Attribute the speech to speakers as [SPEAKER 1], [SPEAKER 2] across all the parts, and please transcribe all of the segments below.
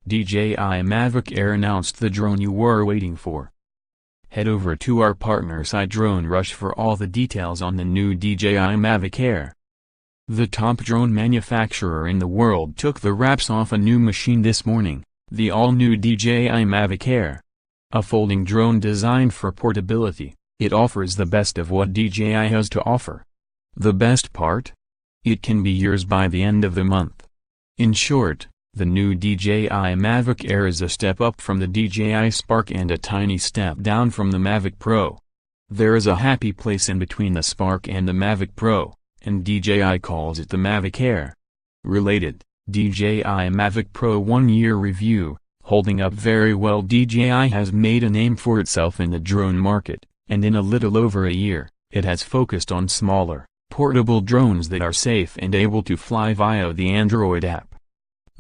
[SPEAKER 1] DJI Mavic Air announced the drone you were waiting for. Head over to our partner site Drone Rush for all the details on the new DJI Mavic Air. The top drone manufacturer in the world took the wraps off a new machine this morning, the all-new DJI Mavic Air. A folding drone designed for portability, it offers the best of what DJI has to offer. The best part? It can be yours by the end of the month. In short, the new DJI Mavic Air is a step up from the DJI Spark and a tiny step down from the Mavic Pro. There is a happy place in between the Spark and the Mavic Pro, and DJI calls it the Mavic Air. Related, DJI Mavic Pro 1-year review, holding up very well. DJI has made a name for itself in the drone market, and in a little over a year, it has focused on smaller, portable drones that are safe and able to fly via the Android app.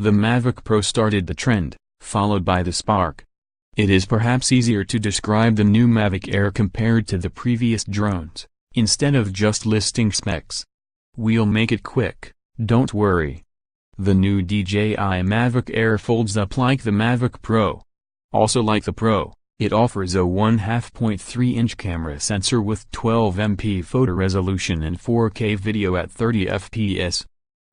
[SPEAKER 1] The Mavic Pro started the trend, followed by the Spark. It is perhaps easier to describe the new Mavic Air compared to the previous drones, instead of just listing specs. We'll make it quick, don't worry. The new DJI Mavic Air folds up like the Mavic Pro. Also like the Pro, it offers a 1/2.3-inch camera sensor with 12MP photo resolution and 4K video at 30 fps.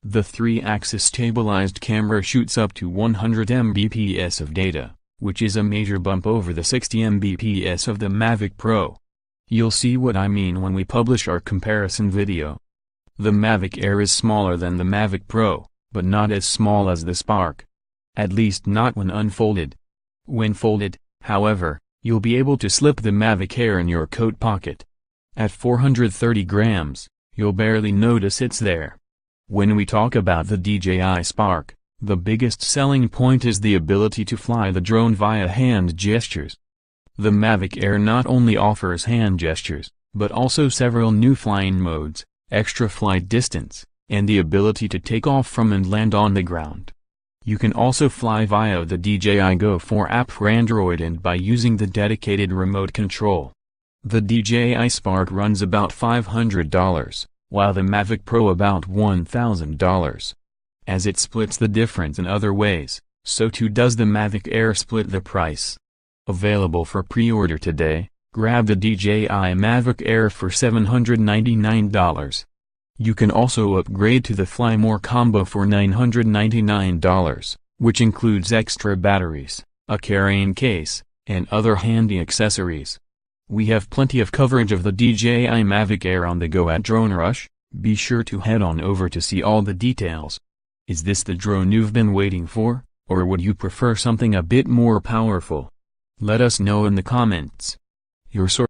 [SPEAKER 1] The 3-axis stabilized camera shoots up to 100 Mbps of data, which is a major bump over the 60 Mbps of the Mavic Pro. You'll see what I mean when we publish our comparison video. The Mavic Air is smaller than the Mavic Pro, but not as small as the Spark. At least not when unfolded. When folded, however, you'll be able to slip the Mavic Air in your coat pocket. At 430 grams, you'll barely notice it's there. When we talk about the DJI Spark, the biggest selling point is the ability to fly the drone via hand gestures. The Mavic Air not only offers hand gestures, but also several new flying modes, extra flight distance, and the ability to take off from and land on the ground. You can also fly via the DJI Go 4 app for Android and by using the dedicated remote control. The DJI Spark runs about $500, while the Mavic Pro about $1,000. As it splits the difference in other ways, so too does the Mavic Air split the price. Available for pre-order today, grab the DJI Mavic Air for $799. You can also upgrade to the Fly More combo for $999, which includes extra batteries, a carrying case, and other handy accessories. We have plenty of coverage of the DJI Mavic Air on the go at Drone Rush. Be sure to head on over to see all the details. Is this the drone you've been waiting for, or would you prefer something a bit more powerful? Let us know in the comments. Your source